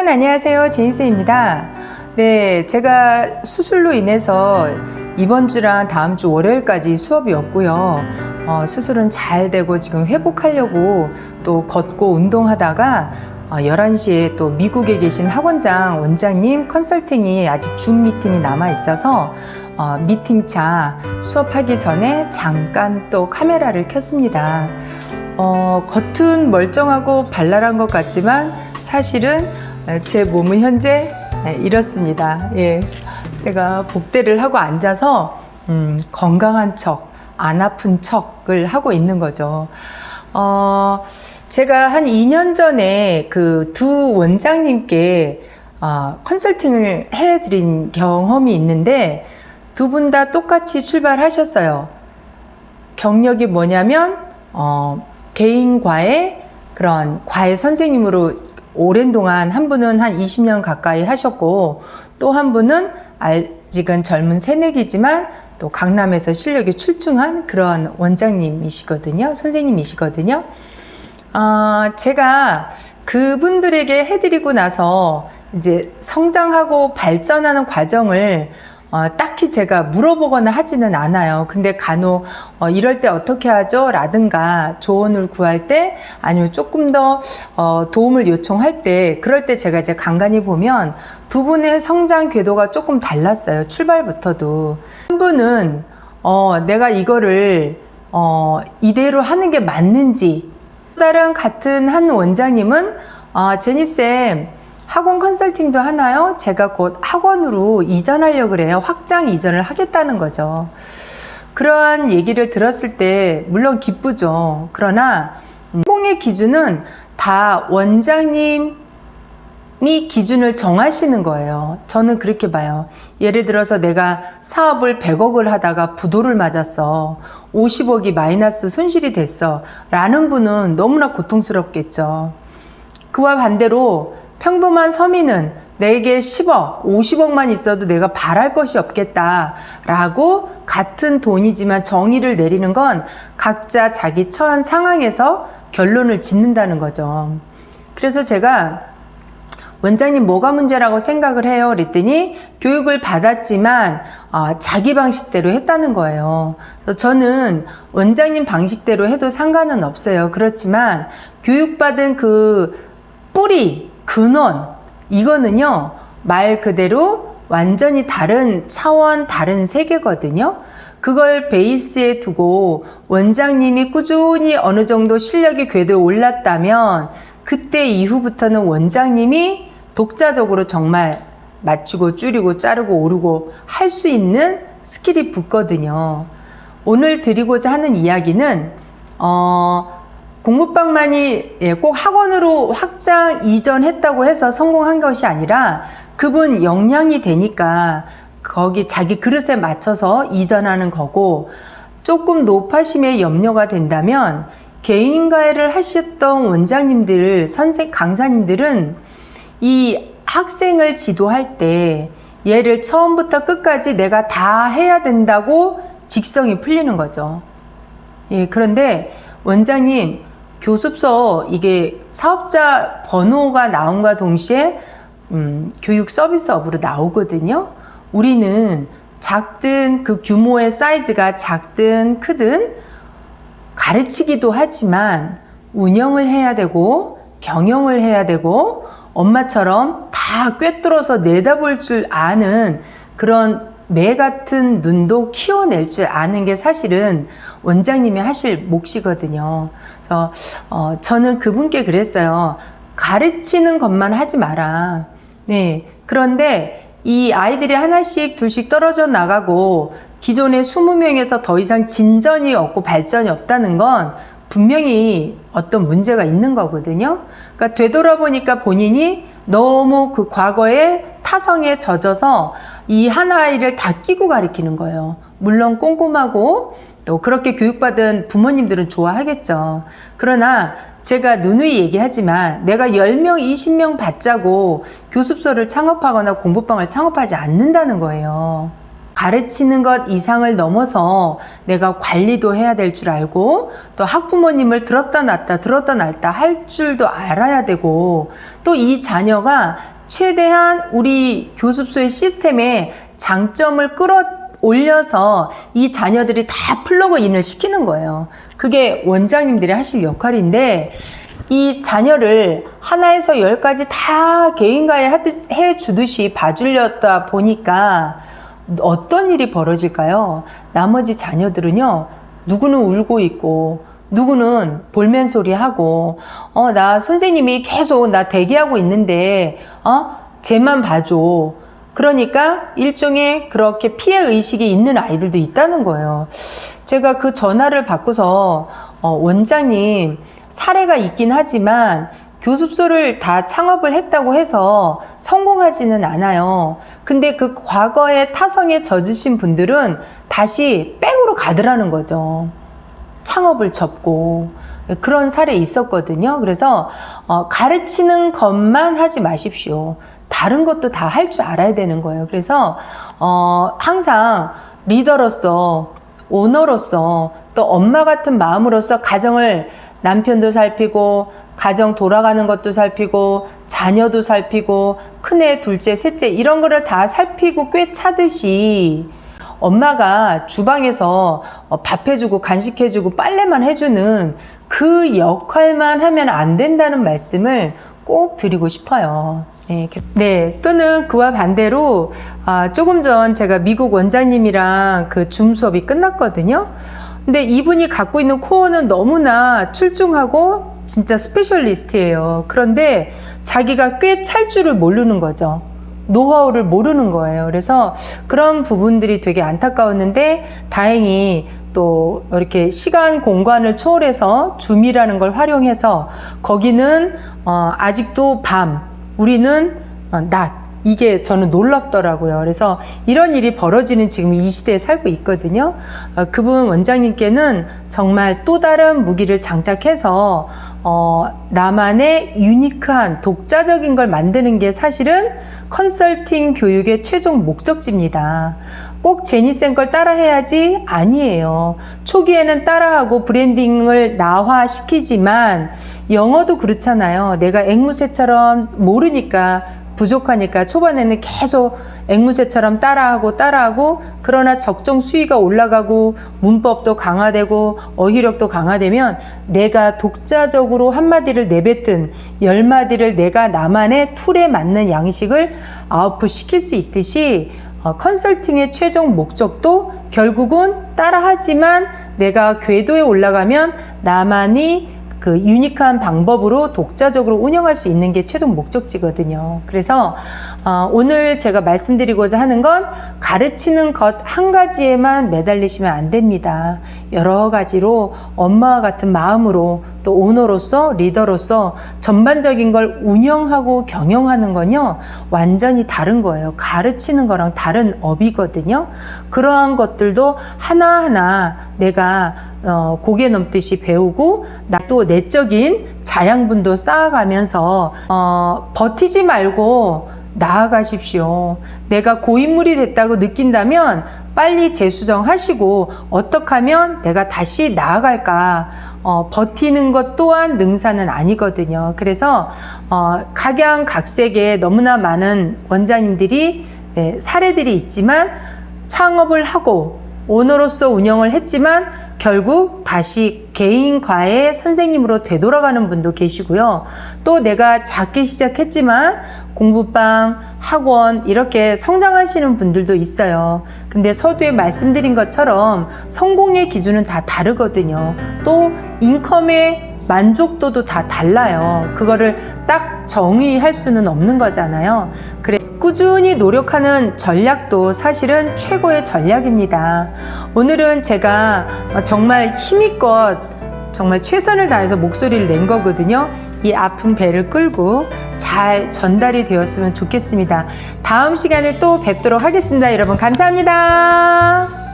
여러분 안녕하세요, 제니쌤입니다. 네, 제가 수술로 인해서 이번 주랑 다음 주 월요일까지 수업이 없고요. 수술은 잘 되고 지금 회복하려고 또 걷고 운동하다가 11시에 또 미국에 계신 학원장 원장님 컨설팅이 아직 줌 미팅이 남아 있어서 미팅차 수업하기 전에 잠깐 또 카메라를 켰습니다. 겉은 멀쩡하고 발랄한 것 같지만 사실은 제 몸은 현재 이렇습니다. 예, 제가 복대를 하고 앉아서 건강한 척, 안 아픈 척을 하고 있는 거죠. 제가 한 2년 전에 그 두 원장님께 컨설팅을 해드린 경험이 있는데 두 분 다 똑같이 출발하셨어요. 경력이 뭐냐면 개인과외 그런 과외 선생님으로 오랜 동안 한 분은 한 20년 가까이 하셨고 또 한 분은 아직은 젊은 새내기지만 또 강남에서 실력이 출중한 그런 원장님이시거든요. 선생님이시거든요. 제가 그분들에게 해드리고 나서 이제 성장하고 발전하는 과정을 딱히 제가 물어보거나 하지는 않아요. 근데 간혹 이럴 때 어떻게 하죠? 라든가 조언을 구할 때 아니면 조금 더 도움을 요청할 때 그럴 때 제가 이제 간간히 보면 두 분의 성장 궤도가 조금 달랐어요. 출발부터도. 한 분은 내가 이거를 이대로 하는 게 맞는지, 다른 같은 한 원장님은 제니쌤 학원 컨설팅도 하나요? 제가 곧 학원으로 이전하려고 그래요. 확장 이전을 하겠다는 거죠. 그러한 얘기를 들었을 때 물론 기쁘죠. 그러나 성공의 기준은 다 원장님이 기준을 정하시는 거예요. 저는 그렇게 봐요. 예를 들어서 내가 사업을 100억을 하다가 부도를 맞았어. 50억이 마이너스 손실이 됐어. 라는 분은 너무나 고통스럽겠죠. 그와 반대로 평범한 서민은 내게 10억, 50억만 있어도 내가 바랄 것이 없겠다 라고 같은 돈이지만 정의를 내리는 건 각자 자기 처한 상황에서 결론을 짓는다는 거죠. 그래서 제가 원장님 뭐가 문제라고 생각을 해요? 그랬더니 교육을 받았지만 자기 방식대로 했다는 거예요. 그래서 저는 원장님 방식대로 해도 상관은 없어요. 그렇지만 교육받은 그 뿌리, 근원, 이거는요 말 그대로 완전히 다른 차원, 다른 세계거든요. 그걸 베이스에 두고 원장님이 꾸준히 어느 정도 실력이 궤도에 올랐다면 그때 이후부터는 원장님이 독자적으로 정말 맞추고 줄이고 자르고 오르고 할 수 있는 스킬이 붙거든요. 오늘 드리고자 하는 이야기는 공부방만이 꼭 학원으로 확장 이전했다고 해서 성공한 것이 아니라 그분 역량이 되니까 거기 자기 그릇에 맞춰서 이전하는 거고, 조금 노파심에 염려가 된다면 개인과외를 하셨던 원장님들, 강사님들은 이 학생을 지도할 때 얘를 처음부터 끝까지 내가 다 해야 된다고 직성이 풀리는 거죠. 예, 그런데 원장님 교습서 이게 사업자 번호가 나온과 동시에 교육 서비스업으로 나오거든요. 우리는 작든 그 규모의 사이즈가 작든 크든 가르치기도 하지만 운영을 해야 되고 경영을 해야 되고 엄마처럼 다 꿰뚫어서 내다볼 줄 아는 그런 매 같은 눈도 키워낼 줄 아는 게 사실은 원장님이 하실 몫이거든요. 그래서 저는 그분께 그랬어요. 가르치는 것만 하지 마라. 네. 그런데 이 아이들이 하나씩 둘씩 떨어져 나가고 기존의 20명에서 더 이상 진전이 없고 발전이 없다는 건 분명히 어떤 문제가 있는 거거든요. 그러니까 되돌아보니까 본인이 너무 그 과거의 타성에 젖어서 이 한 아이를 다 끼고 가르치는 거예요. 물론 꼼꼼하고 또 그렇게 교육받은 부모님들은 좋아하겠죠. 그러나 제가 누누이 얘기하지만 내가 10명, 20명 받자고 교습소를 창업하거나 공부방을 창업하지 않는다는 거예요. 가르치는 것 이상을 넘어서 내가 관리도 해야 될 줄 알고 또 학부모님을 들었다 놨다 할 줄도 알아야 되고 또 이 자녀가 최대한 우리 교습소의 시스템에 장점을 끌어올려서 이 자녀들이 다 플러그인을 시키는 거예요. 그게 원장님들이 하실 역할인데, 이 자녀를 하나에서 10까지 다 개인과에 해주듯이 봐주려다 보니까 어떤 일이 벌어질까요? 나머지 자녀들은요, 누구는 울고 있고, 누구는 볼멘 소리 하고, 나 선생님이 계속 나 대기하고 있는데, 쟤만 봐줘. 그러니까 일종의 그렇게 피해 의식이 있는 아이들도 있다는 거예요. 제가 그 전화를 받고서, 원장님, 사례가 있긴 하지만, 교습소를 다 창업을 했다고 해서 성공하지는 않아요. 근데 그 과거의 타성에 젖으신 분들은 다시 백으로 가더라는 거죠. 창업을 접고. 그런 사례 있었거든요. 그래서 가르치는 것만 하지 마십시오. 다른 것도 다 할 줄 알아야 되는 거예요. 그래서 항상 리더로서, 오너로서, 또 엄마 같은 마음으로서 가정을, 남편도 살피고 가정 돌아가는 것도 살피고 자녀도 살피고 큰애, 둘째, 셋째 이런 거를 다 살피고 꿰차듯이 엄마가 주방에서 밥 해주고 간식 해주고 빨래만 해주는 그 역할만 하면 안 된다는 말씀을 꼭 드리고 싶어요. 네, 또는 그와 반대로 조금 전 제가 미국 원장님이랑 그 줌 수업이 끝났거든요. 근데 이분이 갖고 있는 코어는 너무나 출중하고 진짜 스페셜리스트예요. 그런데 자기가 꽤 찰 줄을 모르는 거죠. 노하우를 모르는 거예요. 그래서 그런 부분들이 되게 안타까웠는데 다행히 또 이렇게 시간 공간을 초월해서 줌이라는 걸 활용해서 거기는 아직도 밤, 우리는 낮. 이게 저는 놀랍더라고요. 그래서 이런 일이 벌어지는 지금 이 시대에 살고 있거든요. 그분 원장님께는 정말 또 다른 무기를 장착해서 나만의 유니크한 독자적인 걸 만드는 게 사실은 컨설팅 교육의 최종 목적지입니다. 꼭 제니쌤 걸 따라해야지? 아니에요. 초기에는 따라하고 브랜딩을 나화시키지만 영어도 그렇잖아요. 내가 앵무새처럼 모르니까 부족하니까 초반에는 계속 앵무새처럼 따라하고 그러나 적정 수위가 올라가고 문법도 강화되고 어휘력도 강화되면 내가 독자적으로 한마디를 내뱉은 10마디를 내가 나만의 툴에 맞는 양식을 아웃풋 시킬 수 있듯이 컨설팅의 최종 목적도 결국은 따라하지만 내가 궤도에 올라가면 나만이 그 유니크한 방법으로 독자적으로 운영할 수 있는 게 최종 목적지거든요. 그래서 오늘 제가 말씀드리고자 하는 건 가르치는 것 한 가지에만 매달리시면 안 됩니다. 여러 가지로 엄마와 같은 마음으로 또 오너로서 리더로서 전반적인 걸 운영하고 경영하는 건요 완전히 다른 거예요. 가르치는 거랑 다른 업이거든요. 그러한 것들도 하나하나 내가 고개 넘듯이 배우고 또 내적인 자양분도 쌓아가면서 버티지 말고 나아가십시오. 내가 고인물이 됐다고 느낀다면 빨리 재수정하시고 어떻게 하면 내가 다시 나아갈까 버티는 것 또한 능사는 아니거든요. 그래서 각양각색의 너무나 많은 원장님들이 사례들이 있지만 창업을 하고 오너로서 운영을 했지만 결국 다시 개인과외 선생님으로 되돌아가는 분도 계시고요. 또 내가 작게 시작했지만 공부방, 학원 이렇게 성장하시는 분들도 있어요. 근데 서두에 말씀드린 것처럼 성공의 기준은 다 다르거든요. 또 인컴의 만족도도 다 달라요. 그거를 딱 정의할 수는 없는 거잖아요. 그래 꾸준히 노력하는 전략도 사실은 최고의 전략입니다. 오늘은 제가 정말 힘껏 정말 최선을 다해서 목소리를 낸 거거든요. 이 아픈 배를 끌고 잘 전달이 되었으면 좋겠습니다. 다음 시간에 또 뵙도록 하겠습니다. 여러분 감사합니다.